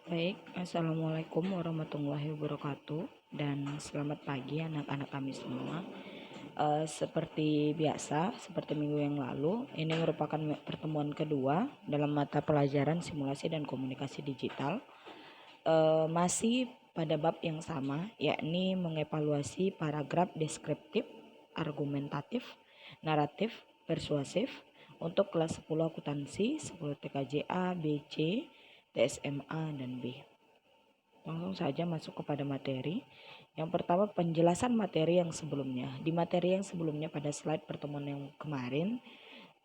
Baik, Assalamualaikum warahmatullahi wabarakatuh dan selamat pagi anak-anak kami semua. Seperti biasa, seperti minggu yang lalu, ini merupakan pertemuan kedua dalam mata pelajaran simulasi dan komunikasi digital. Masih pada bab yang sama, yakni mengevaluasi paragraf deskriptif, argumentatif, naratif, persuasif untuk kelas 10 akuntansi, 10 TKJA, B, C, TSMA, dan B. Langsung saja masuk kepada materi. Yang pertama, penjelasan materi yang sebelumnya. Di materi yang sebelumnya pada slide pertemuan yang kemarin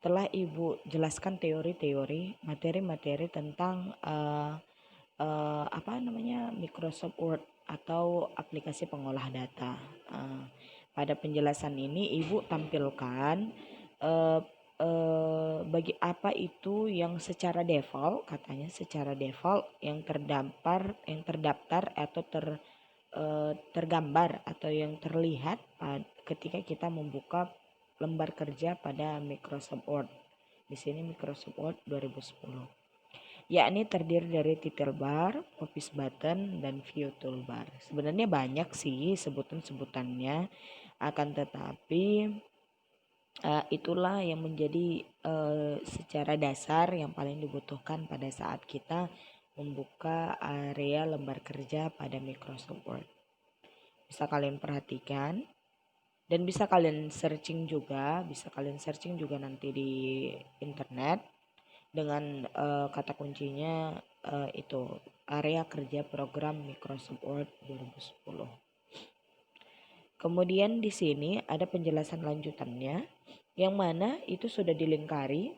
telah Ibu jelaskan teori-teori, materi-materi tentang Microsoft Word atau aplikasi pengolah data. Pada penjelasan ini Ibu tampilkan uh, bagi apa itu yang secara default, katanya secara default yang terdaftar atau tergambar atau yang terlihat ketika kita membuka lembar kerja pada Microsoft Word. Di sini Microsoft Word 2010. Yakni terdiri dari title bar, office button, dan view toolbar. Sebenarnya banyak sih sebutan-sebutannya, akan tetapi itulah yang menjadi secara dasar yang paling dibutuhkan pada saat kita membuka area lembar kerja pada Microsoft Word. Bisa kalian perhatikan dan bisa kalian searching juga nanti di internet dengan kata kuncinya itu area kerja program Microsoft Word 2010. Kemudian di sini ada penjelasan lanjutannya yang mana itu sudah dilingkari.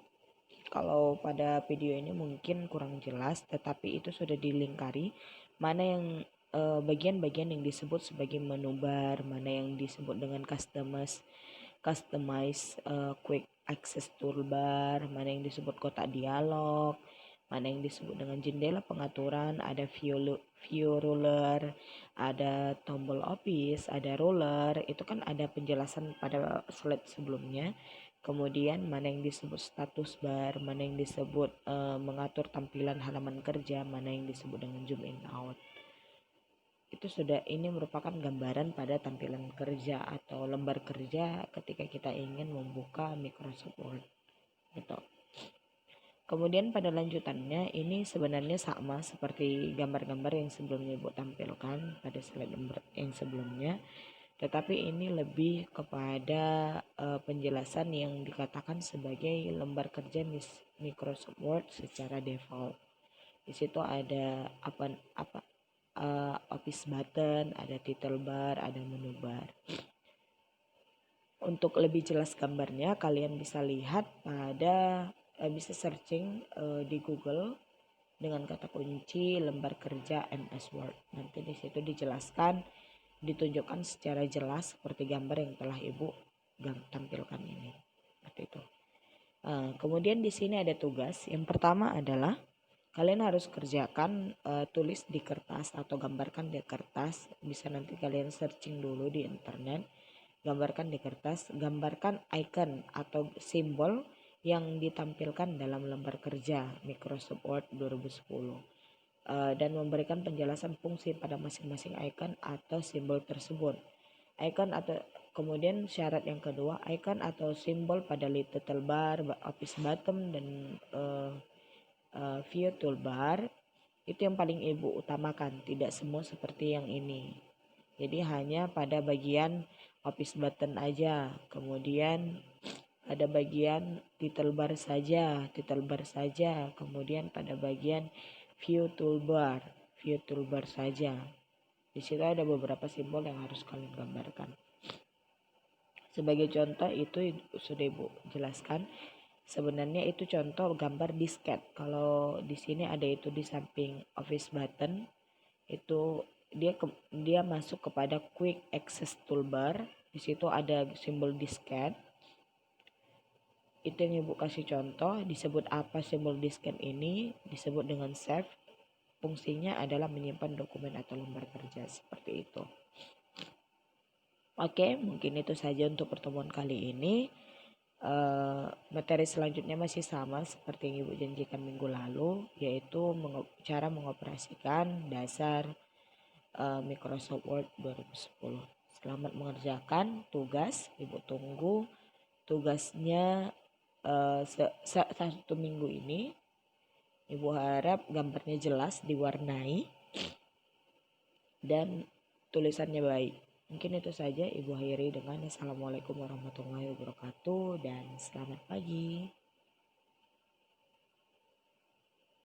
Kalau pada video ini mungkin kurang jelas, tetapi itu sudah dilingkari mana yang bagian-bagian yang disebut sebagai menu bar, mana yang disebut dengan customize quick access toolbar, mana yang disebut kotak dialog, mana yang disebut dengan jendela pengaturan, ada view ruler, ada tombol office, ada ruler. Itu kan ada penjelasan pada slide sebelumnya. Kemudian mana yang disebut status bar, mana yang disebut mengatur tampilan halaman kerja, mana yang disebut dengan zoom in out. Itu sudah, ini merupakan gambaran pada tampilan kerja atau lembar kerja ketika kita ingin membuka Microsoft Word gitu. Kemudian pada lanjutannya ini sebenarnya sama seperti gambar-gambar yang sebelumnya Ibu tampilkan pada slide yang sebelumnya, tetapi ini lebih kepada penjelasan yang dikatakan sebagai lembar kerja Microsoft Word secara default. Di situ ada office button, ada title bar, ada menu bar. Untuk lebih jelas gambarnya kalian bisa lihat bisa searching di Google dengan kata kunci lembar kerja MS Word. Nanti di situ dijelaskan, ditunjukkan secara jelas seperti gambar yang telah Ibu tampilkan ini. Seperti itu. Kemudian di sini ada tugas. Yang pertama adalah kalian harus kerjakan tulis di kertas atau gambarkan di kertas. Bisa nanti kalian searching dulu di internet. Gambarkan di kertas, gambarkan icon atau simbol yang ditampilkan dalam lembar kerja Microsoft Word 2010 dan memberikan penjelasan fungsi pada masing-masing icon atau simbol tersebut. Icon atau kemudian syarat yang kedua, icon atau simbol pada title bar, office button, dan view toolbar itu yang paling Ibu utamakan, tidak semua seperti yang ini. Jadi hanya pada bagian office button aja, kemudian ada bagian title bar saja, kemudian pada bagian view toolbar saja. Di situ ada beberapa simbol yang harus kalian gambarkan. Sebagai contoh itu sudah Ibu jelaskan. Sebenarnya itu contoh gambar disket. Kalau di sini ada itu di samping office button, itu dia masuk kepada quick access toolbar. Di situ ada simbol disket. Itu yang Ibu kasih contoh. Disebut apa simbol disket ini? Disebut dengan save. Fungsinya adalah menyimpan dokumen atau lembar kerja seperti itu. Oke, mungkin itu saja untuk pertemuan kali ini. Materi selanjutnya masih sama seperti yang Ibu janjikan minggu lalu, yaitu cara mengoperasikan dasar Microsoft Word 2010. Selamat mengerjakan tugas. Ibu tunggu tugasnya satu minggu ini. Ibu harap gambarnya jelas, diwarnai, dan tulisannya baik. Mungkin itu saja. Ibu akhiri dengan Assalamualaikum warahmatullahi wabarakatuh dan selamat pagi.